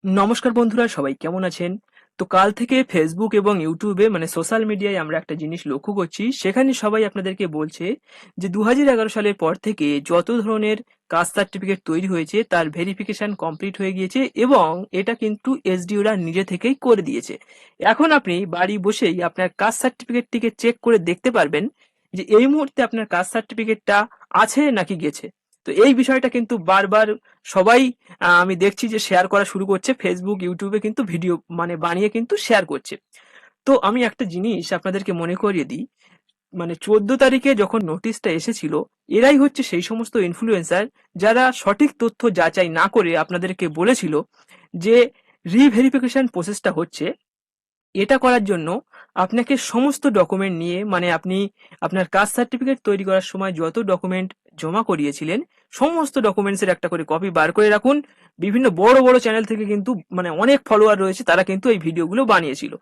নমস্কার বন্ধুরা, সবাই কেমন আছেন? তো কাল থেকে ফেসবুক এবং ইউটিউবে মানে সোশ্যাল মিডিয়ায় আমরা একটা জিনিস লক্ষ্য করছি, সেখানে সবাই আপনাদেরকে বলছে যে 2011 সালের পর থেকে যত ধরনের কাস্ট সার্টিফিকেট তৈরি হয়েছে তার ভেরিফিকেশন কমপ্লিট হয়ে গিয়েছে এবং এটা কিন্তু এসডিওরা নিজে থেকেই করে দিয়েছে। এখন আপনি বাড়ি বসেই আপনার কাস্ট সার্টিফিকেটটিকে চেক করে দেখতে পারবেন যে এই মুহূর্তে আপনার কাস্ট সার্টিফিকেটটা আছে নাকি গেছে। তো এই বিষয়টা কিন্তু বারবার সবাই আমি দেখছি যে শেয়ার করা শুরু করছে, ফেসবুক ইউটিউবে কিন্তু ভিডিও মানে বানিয়ে কিন্তু শেয়ার করছে। তো আমি একটা জিনিস আপনাদেরকে মনে করিয়ে দিই, মানে 14 তারিখে যখন নোটিশটা এসেছিল, এরাই হচ্ছে সেই সমস্ত ইনফ্লুয়েন্সার যারা সঠিক তথ্য যাচাই না করে আপনাদেরকে বলেছিল যে রিভেরিফিকেশন প্রসেসটা হচ্ছে। এটা করার জন্য আপনাকে সমস্ত ডকুমেন্ট নিয়ে মানে আপনি আপনার কাস্ট সার্টিফিকেট তৈরি করার সময় যত ডকুমেন্ট জমা করিয়েছিলেন সমস্ত ডকুমেন্টসের একটা করে কপি বার করে রাখুন। বিভিন্ন বড় বড় চ্যানেল থেকে কিন্তু মানে অনেক ফলোয়ার রয়েছে, তারা কিন্তু এই ভিডিওগুলো বানিয়েছিল।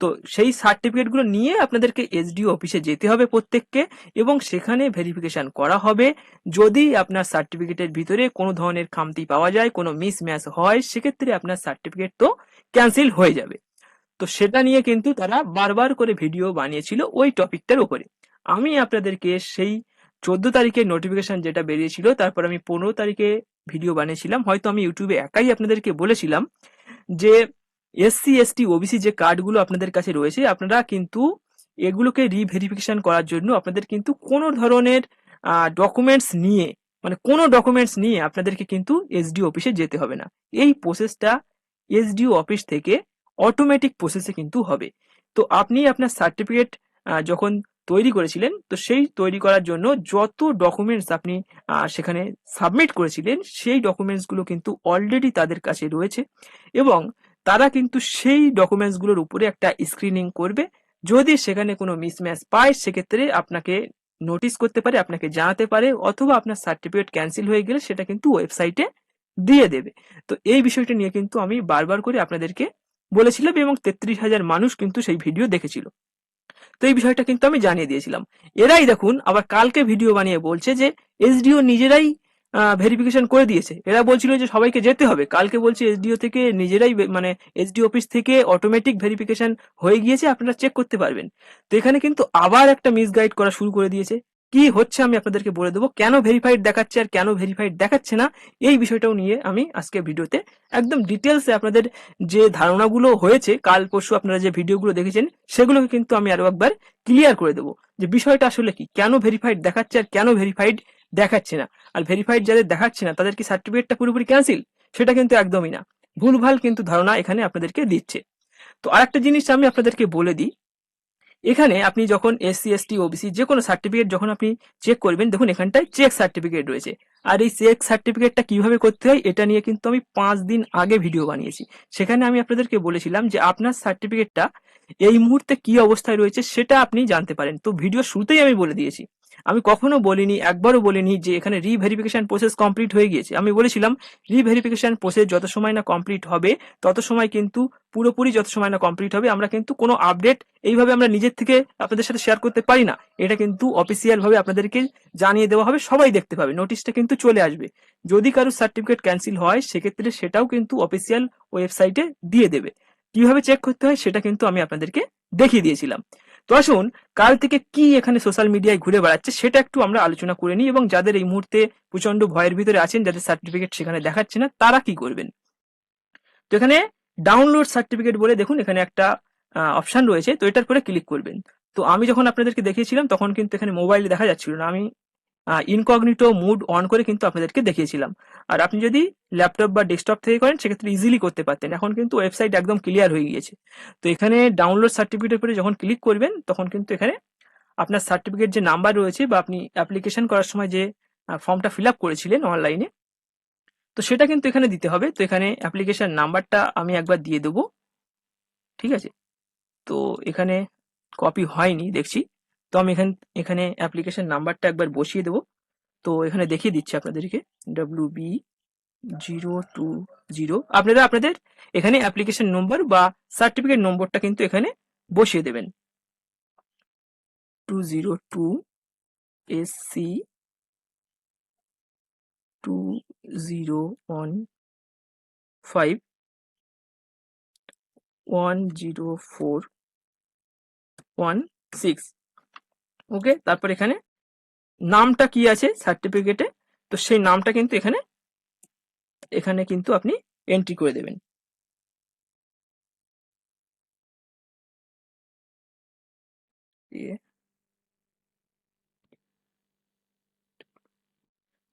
তো সেই সার্টিফিকেটগুলো নিয়ে আপনাদেরকে এসডিও অফিসে যেতে হবে প্রত্যেককে, এবং সেখানে ভেরিফিকেশন করা হবে। যদি আপনার সার্টিফিকেটের ভিতরে কোনো ধরনের খামতি পাওয়া যায়, কোনো মিসম্যাচ হয়, সেক্ষেত্রে আপনার সার্টিফিকেট তো ক্যান্সেল হয়ে যাবে। তো সেটা নিয়ে কিন্তু তারা বারবার করে ভিডিও বানিয়েছিল ওই টপিকটার উপরে। আমি আপনাদেরকে সেই 14 তারিখের নোটিফিকেশন যেটা বেরিয়েছিল, তারপর আমি 15 তারিখে ভিডিও বানিয়েছিলাম। হয়তো আমি ইউটিউবে একাই আপনাদেরকে বলেছিলাম যে এসসি এসটি ওবিসি যে কার্ডগুলো আপনাদের কাছে রয়েছে, আপনারা কিন্তু এগুলোকে রিভেরিফিকেশন করার জন্য আপনাদের কিন্তু কোনো ধরনের ডকুমেন্টস নিয়ে মানে কোনো ডকুমেন্টস নিয়ে আপনাদেরকে কিন্তু এসডিও অফিসে যেতে হবে না। এই প্রসেসটা এসডিও অফিস থেকে অটোমেটিক প্রসেসে কিন্তু হবে। তো আপনি আপনার সার্টিফিকেট যখন তৈরি করেছিলেন, তো সেই তৈরি করার জন্য যত ডকুমেন্টস আপনি সেখানে সাবমিট করেছিলেন সেই ডকুমেন্টসগুলো কিন্তু অলরেডি তাদের কাছে রয়েছে, এবং তারা কিন্তু সেই ডকুমেন্টসগুলোর উপরে একটা স্ক্রিনিং করবে। যদি সেখানে কোনো মিসম্যাচ পায় সেক্ষেত্রে আপনাকে নোটিশ করতে পারে, আপনাকে জানাতে পারে, অথবা আপনার সার্টিফিকেট ক্যান্সেল হয়ে গেলে সেটা কিন্তু ওয়েবসাইটে দিয়ে দেবে। তো এই বিষয়টা নিয়ে কিন্তু আমি বারবার করে আপনাদেরকে বলেছিলাম এবং 33,000 মানুষ কিন্তু সেই ভিডিও দেখেছিল। তো এই বিষয়টা কিন্তু আমি জানিয়ে দিয়েছিলাম। এরাই দেখুন আবার কালকে ভিডিও বানিয়ে বলছে যে এসডিও নিজেরাই ভেরিফিকেশন করে দিয়েছে। এরা বলছিল যে সবাইকে যেতে হবে, কালকে বলছে এসডিও থেকে নিজেরাই মানে এসডিও অফিস থেকে অটোমেটিক ভেরিফিকেশন হয়ে গিয়েছে, আপনারা চেক করতে পারবেন। তো এখানে কিন্তু আবার একটা মিসগাইড করা শুরু করে দিয়েছে। কি হচ্ছে আমি আপনাদেরকে বলে দেবো, কেন ভেরিফাইড দেখাচ্ছে আর কেন ভেরিফাইড দেখাচ্ছে না, এই বিষয়টাও নিয়ে আমি আজকে ভিডিওতে একদম ডিটেলসে আপনাদের যে ধারণাগুলো হয়েছে কাল পরশু আপনারা যে ভিডিওগুলো দেখেছেন সেগুলোকে কিন্তু আমি আরো একবার ক্লিয়ার করে দেবো যে বিষয়টা আসলে কি, কেন ভেরিফাইড দেখাচ্ছে আর কেন ভেরিফাইড দেখাচ্ছে না। আর ভেরিফাইড যাদের দেখাচ্ছে না তাদের কি সার্টিফিকেটটা পুরোপুরি ক্যান্সেল? সেটা কিন্তু একদমই না, ভুলভাল কিন্তু ধারণা এখানে আপনাদেরকে দিচ্ছে। তো আরেকটা জিনিস আমি আপনাদেরকে বলে দিই, এখানে আপনি যখন এসসি এসটি ওবিসি যে কোনো সার্টিফিকেট যখন আপনি চেক করবেন, দেখুন এখানটায় চেক সার্টিফিকেট রয়েছে। আর এই চেক সার্টিফিকেটটা কিভাবে করতে হয় এটা নিয়ে কিন্তু আমি 5 দিন আগে ভিডিও বানিয়েছি। সেখানে আমি আপনাদেরকে বলেছিলাম যে আপনার সার্টিফিকেটটা এই মুহূর্তে কি অবস্থায় রয়েছে সেটা আপনি জানতে পারেন। তো ভিডিও শুরুতেই আমি বলে দিয়েছি, আমি কখনো বলিনি, একবারও বলিনি যে এখানে রিভেরিফিকেশন প্রসেস কমপ্লিট হয়ে গিয়েছে। আমি বলেছিলাম রিভেরিফিকেশন প্রসেস যত সময় না কমপ্লিট হবে তত সময় কিন্তু পুরোপুরি যত সময় না কমপ্লিট হবে আমরা কিন্তু কোনো আপডেট এইভাবে আমরা নিজের থেকে আপনাদের সাথে শেয়ার করতে পারি না। এটা কিন্তু অফিসিয়াল ভাবে আপনাদেরকে জানিয়ে দেওয়া হবে, সবাই দেখতে পাবে, নোটিশটা কিন্তু চলে আসবে। যদি কারোর সার্টিফিকেট ক্যান্সেল হয় সেক্ষেত্রে সেটাও কিন্তু অফিসিয়াল ওয়েবসাইটে দিয়ে দেবে। কিভাবে চেক করতে হয় সেটা কিন্তু আমি আপনাদেরকে দেখিয়ে দিয়েছিলাম। তো আসুন, কাল থেকে কি এখানে সোশ্যাল মিডিয়ায় ঘুরে বেড়াচ্ছে সেটা একটু আমরা আলোচনা করে নিই, এবং যাদের এই মুহূর্তে প্রচন্ড ভয়ের ভিতরে আছেন, যাদের সার্টিফিকেট সেখানে দেখাচ্ছে না, তারা কি করবেন। তো এখানে ডাউনলোড সার্টিফিকেট বলে দেখুন এখানে একটা অপশন রয়েছে, তো এটার পরে ক্লিক করবেন। তো আমি যখন আপনাদেরকে দেখিয়েছিলাম তখন কিন্তু এখানে মোবাইলে দেখা যাচ্ছিল না, আমি ইনকগনিটো মুড অন করে কিন্তু আপনাদেরকে দেখিয়েছিলাম। আর আপনি যদি ল্যাপটপ বা ডেস্কটপ থেকে করেন সেক্ষেত্রে ইজিলি করতে পারতেন, এখন কিন্তু ওয়েবসাইট একদম ক্লিয়ার হয়ে গিয়েছে। তো এখানে ডাউনলোড সার্টিফিকেটের পরে যখন ক্লিক করবেন তখন কিন্তু এখানে আপনার সার্টিফিকেট যে নাম্বার রয়েছে বা আপনি অ্যাপ্লিকেশন করার সময় যে ফর্মটা ফিল আপ করেছিলেন অনলাইনে, তো সেটা কিন্তু এখানে দিতে হবে। তো এখানে অ্যাপ্লিকেশন নাম্বারটা আমি একবার দিয়ে দেবো, ঠিক আছে? তো এখানে কপি হয়নি দেখছি। তো আমি এখানে অ্যাপ্লিকেশন নাম্বারটা একবার বসিয়ে দেবো। তো এখানে দেখিয়ে দিচ্ছি আপনাদেরকে, WB020। আপনারা আপনাদের এখানে অ্যাপ্লিকেশন নম্বর বা সার্টিফিকেট নম্বরটা কিন্তু এখানে বসিয়ে দেবেন। 202SC2015 10416। ওকে, তারপর এখানে নামটা কি আছে সার্টিফিকেটে, তো সেই নামটা কিন্তু এখানে এখানে কিন্তু আপনি এন্ট্রি করে দেবেন।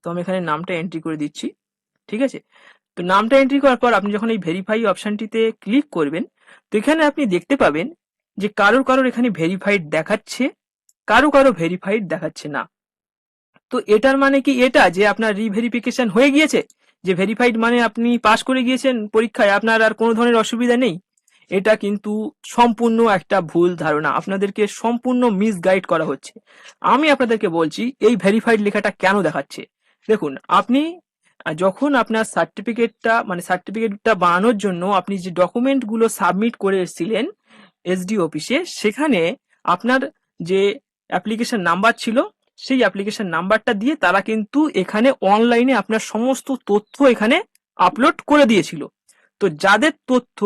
তো আমি এখানে নামটা এন্ট্রি করে দিচ্ছি। ঠিক আছে, তো নামটা এন্ট্রি করার পর আপনি যখন এই ভেরিফাই অপশনটিতে ক্লিক করবেন, তো এখানে আপনি দেখতে পাবেন যে কারোর কারোর এখানে ভেরিফাইড দেখাচ্ছে, কারো কারো ভেরিফাইড দেখাচ্ছে না। তো এটার মানে কি এটা যে আপনার রিভেরিফিকেশন হয়ে গিয়েছে, যে ভেরিফাইড মানে আপনি পাস করে গিয়েছেন পরীক্ষায়, আপনার আর কোনো ধরনের অসুবিধা নেই? এটা কিন্তু সম্পূর্ণ একটা ভুল ধারণা, আপনাদেরকে সম্পূর্ণ মিসগাইড করা হচ্ছে। আমি আপনাদেরকে বলছি এই ভেরিফাইড লেখাটা কেন দেখাচ্ছে। দেখুন, আপনি যখন আপনার সার্টিফিকেটটা বানানোর জন্য আপনি যে ডকুমেন্টগুলো সাবমিট করে এসেছিলেন এসডি অফিসে, সেখানে আপনার যে অ্যাপ্লিকেশন নাম্বার ছিল, সেই অ্যাপ্লিকেশন নাম্বারটা দিয়ে তারা কিন্তু এখানে অনলাইনে আপনার সমস্ত তথ্য এখানে আপলোড করে দিয়েছিল। তো যাদের তথ্য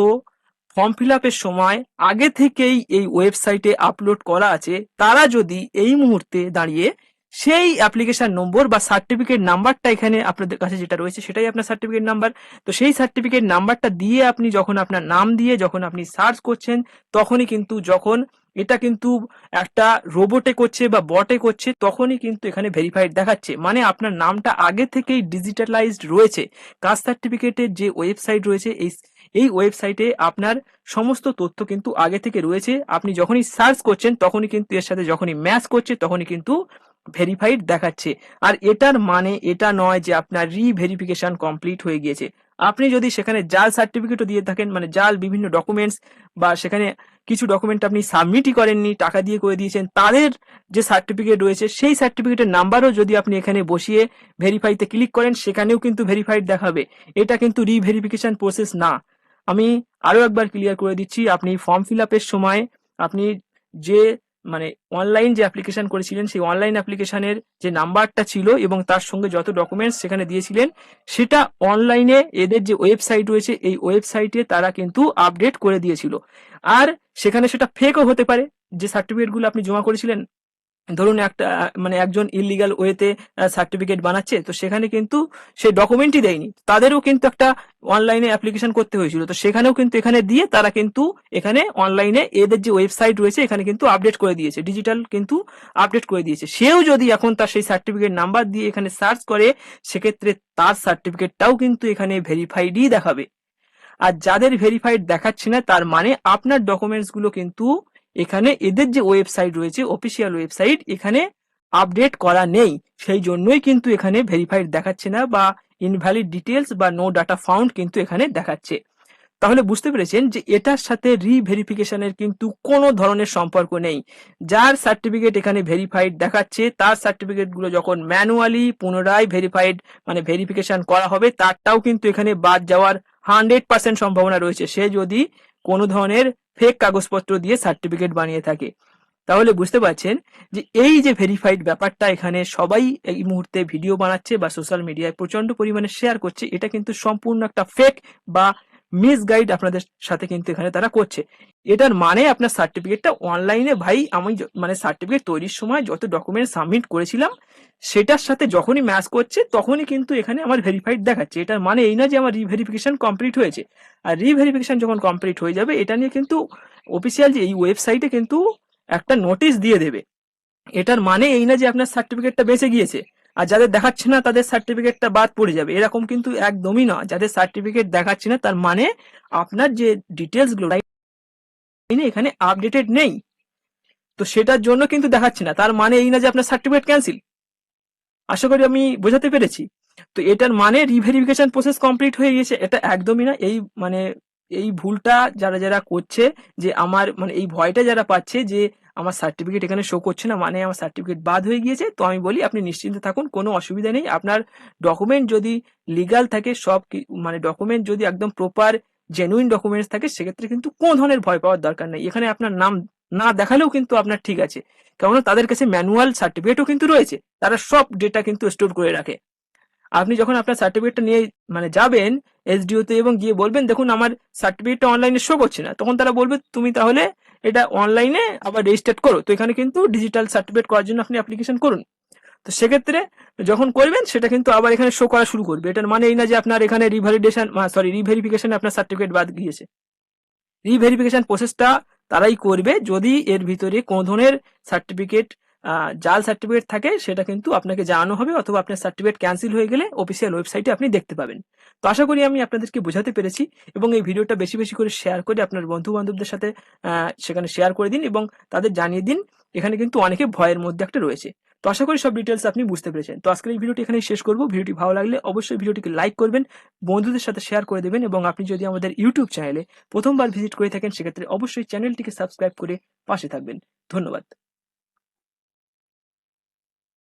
ফর্ম ফিল আপের সময় আগে থেকেই এই ওয়েবসাইটে আপলোড করা আছে, তারা যদি এই মুহূর্তে দাঁড়িয়ে সেই অ্যাপ্লিকেশন নম্বর বা সার্টিফিকেট নাম্বারটা এখানে আপনাদের কাছে যেটা রয়েছে সেটাই আপনার সার্টিফিকেট নাম্বার, তো সেই সার্টিফিকেট নাম্বারটা দিয়ে আপনি যখন আপনার নাম দিয়ে যখন আপনি সার্চ করছেন, তখনই কিন্তু যখন এটা কিন্তু একটা রোবটে করছে বা বটে করছে, তখনই কিন্তু এখানে ভেরিফাইড দেখাচ্ছে, মানে আপনার নামটা আগে থেকেই ডিজিটালাইজড রয়েছে। কাস্ট সার্টিফিকেটের যে ওয়েবসাইট রয়েছে, এই ওয়েবসাইটে আপনার সমস্ত তথ্য কিন্তু আগে থেকে রয়েছে। আপনি যখনই সার্চ করছেন তখনই কিন্তু এর সাথে যখনই ম্যাচ করছে তখনই কিন্তু ভেরিফাইড দেখাচ্ছে। আর এটার মানে এটা নয় যে আপনার রিভেরিফিকেশন কমপ্লিট হয়ে গিয়েছে। আপনি যদি সেখানে জাল সার্টিফিকেটও দিয়ে থাকেন, মানে জাল বিভিন্ন ডকুমেন্টস, বা সেখানে কিছু ডকুমেন্ট আপনি সাবমিটই করেননি, টাকা দিয়ে করে দিয়েছেন, তাদের যে সার্টিফিকেট রয়েছে সেই সার্টিফিকেটের নাম্বারও যদি আপনি এখানে বসিয়ে ভেরিফাইতে ক্লিক করেন, সেখানেও কিন্তু ভেরিফাইড দেখাবে। এটা কিন্তু রিভেরিফিকেশন প্রসেস না। আমি আরো একবার ক্লিয়ার করে দিচ্ছি, আপনি ফর্ম ফিল আপের সময় আপনি যে মানে অনলাইন যে অ্যাপ্লিকেশন করেছিলেন, সেই অনলাইন অ্যাপ্লিকেশনের যে নাম্বারটা ছিল এবং তার সঙ্গে যত ডকুমেন্টস সেখানে দিয়েছিলেন, সেটা অনলাইনে এদের যে ওয়েবসাইট রয়েছে এই ওয়েবসাইটে তারা কিন্তু আপডেট করে দিয়েছিল। আর সেখানে সেটা ফেকও হতে পারে, যে সার্টিফিকেটগুলো আপনি জমা করেছিলেন। ধরুন একটা মানে একজন ইললিগাল ওয়েতে সার্টিফিকেট বানাচ্ছে, তো সেখানে কিন্তু সে ডকুমেন্টই দেয়নি, তাদেরও কিন্তু একটা অনলাইনে অ্যাপ্লিকেশন করতে হয়েছিল, তো সেখানেও কিন্তু এখানে দিয়ে তারা কিন্তু এখানে অনলাইনে এদের যে ওয়েবসাইট রয়েছে এখানে কিন্তু আপডেট করে দিয়েছে, ডিজিটাল কিন্তু আপডেট করে দিয়েছে। সেও যদি এখন তার সেই সার্টিফিকেট নাম্বার দিয়ে এখানে সার্চ করে, সেক্ষেত্রে তার সার্টিফিকেটটাও কিন্তু এখানে ভেরিফাইডই দেখাবে। আর যাদের ভেরিফাইড দেখাচ্ছে না, তার মানে আপনার ডকুমেন্টস গুলো কিন্তু এখানে এদের যে ওয়েবসাইট রয়েছে অফিসিয়াল ওয়েবসাইট, এখানে আপডেট করা নেই, সেই জন্যই কিন্তু এখানে ভেরিফাইড দেখাচ্ছে না, বা ইনভ্যালিড ডিটেলস বা নো ডাটা ফাউন্ড কিন্তু এখানে দেখাচ্ছে। তাহলে বুঝতে পেরেছেন যে এটার সাথে রিভেরিফিকেশনের কিন্তু কোনো ধরনের সম্পর্ক নেই। যার সার্টিফিকেট এখানে ভেরিফাইড দেখাচ্ছে, তার সার্টিফিকেট গুলো যখন ম্যানুয়ালি পুনরায় ভেরিফাইড মানে ভেরিফিকেশন করা হবে, তারটাও কিন্তু এখানে বাদ যাওয়ার 100% সম্ভাবনা রয়েছে, সে যদি কোনো ধরনের ফেক কাগজপত্র দিয়ে সার্টিফিকেট বানিয়ে থাকে। তাহলে বুঝতে পারছেন যে এই যে ভেরিফাইড ব্যাপারটা এখানে সবাই এই মুহূর্তে ভিডিও বানাচ্ছে বা সোশ্যাল মিডিয়ায় প্রচন্ড পরিমাণে শেয়ার করছে, এটা কিন্তু সম্পূর্ণ একটা ফেক বা মিসগাইড আপনাদের সাথে কিন্তু এখানে তারা করছে। এটার মানে আপনার সার্টিফিকেটটা অনলাইনে, ভাই আমি মানে সার্টিফিকেট তৈরির সময় যত ডকুমেন্ট সাবমিট করেছিলাম সেটার সাথে যখনই ম্যাচ করছে তখনই কিন্তু এখানে আমার ভেরিফাইড দেখাচ্ছে। এটার মানে এই না যে আমার রিভেরিফিকেশন কমপ্লিট হয়েছে। আর রিভেরিফিকেশন যখন কমপ্লিট হয়ে যাবে, এটা নিয়ে কিন্তু অফিসিয়াল যে এই ওয়েবসাইটে কিন্তু একটা নোটিশ দিয়ে দেবে। এটার মানে এই না যে আপনার সার্টিফিকেটটা বেঁচে গিয়েছে আর যাদের দেখাচ্ছে না তাদের সার্টিফিকেটটা বাদ পড়ে যাবে, এরকম কিন্তু একদমই না। যাদের সার্টিফিকেট দেখাচ্ছে না তার মানে আপনার যে ডিটেলস গুলো এখানে আপডেটেড নেই, তো সেটার জন্য কিন্তু দেখাচ্ছে না। তার মানে এই না যে আপনার সার্টিফিকেট ক্যান্সেল। আশা করি আমি বোঝাতে পেরেছি। তো এটার মানে রিভেরিফিকেশন প্রসেস কমপ্লিট হয়ে গেছে, এটা একদমই না। এই মানে এই ভুলটা যারা যারা করছে, যে আমার মানে এই ভয়টা যারা পাচ্ছে যে আমার সার্টিফিকেট এখানে শো করছে না মানে আমার সার্টিফিকেট বাদ হয়ে গিয়েছে, তো আমি বলি আপনি নিশ্চিন্তে থাকুন, কোনো অসুবিধা নেই। আপনার ডকুমেন্ট যদি লিগাল থাকে, মানে ডকুমেন্ট যদি একদম প্রপার জেনুইন ডকুমেন্টস থাকে, সেক্ষেত্রে কিন্তু কোনো ধরনের ভয় পাওয়ার দরকার নেই। এখানে আপনার নাম না দেখালেও কিন্তু আপনার ঠিক আছে, কেননা তাদের কাছে ম্যানুয়াল সার্টিফিকেটও কিন্তু রয়েছে, তারা সব ডেটা কিন্তু স্টোর করে রাখে। আপনি যখন আপনার সার্টিফিকেটটা নিয়ে মানে যাবেন এসডিও তে এবং গিয়ে বলবেন দেখুন আমার সার্টিফিকেটটা অনলাইনে শো করছে না, তখন তারা বলবে তুমি তাহলে এটা অনলাইনে আবার রেজিস্টার করো। তো এখানে কিন্তু ডিজিটাল সার্টিফিকেট করার জন্য আপনি অ্যাপ্লিকেশন করুন। তো সেক্ষেত্রে যখন করবেন সেটা কিন্তু আবার এখানে শো করা শুরু করবে। এটার মানে এই না যে আপনার এখানে রিভেরিফিকেশন আপনার সার্টিফিকেট বাদ গিয়েছে। রিভেরিফিকেশন প্রসেসটা তারাই করবে যদি এর ভিতরে কোনো ধরনের সার্টিফিকেট জাল সার্টিফিকেট থাকে, সেটা কিন্তু আপনাকে জানানো হবে, অথবা আপনার সার্টিফিকেট ক্যান্সেল হয়ে গেলে অফিসিয়াল ওয়েবসাইটে আপনি দেখতে পাবেন। তো আশা করি আমি আপনাদেরকে বোঝাতে পেরেছি, এবং এই ভিডিওটা বেশি বেশি করে শেয়ার করে আপনার বন্ধু বান্ধবদের সাথে সেখানে শেয়ার করে দিন এবং তাদের জানিয়ে দিন। এখানে কিন্তু অনেকে ভয়ের মধ্যে একটা রয়েছে। তো আশা করি সব ডিটেলস আপনি বুঝতে পেরেছেন। তো আজকের এই ভিডিওটি এখানেই শেষ করব। ভিডিওটি ভালো লাগলে অবশ্যই ভিডিওটিকে লাইক করবেন, বন্ধুদের সাথে শেয়ার করে দেবেন, এবং আপনি যদি আমাদের ইউটিউব চ্যানেলে প্রথমবার ভিজিট করে থাকেন সেক্ষেত্রে অবশ্যই চ্যানেলটিকে সাবস্ক্রাইব করে পাশে থাকবেন। ধন্যবাদ।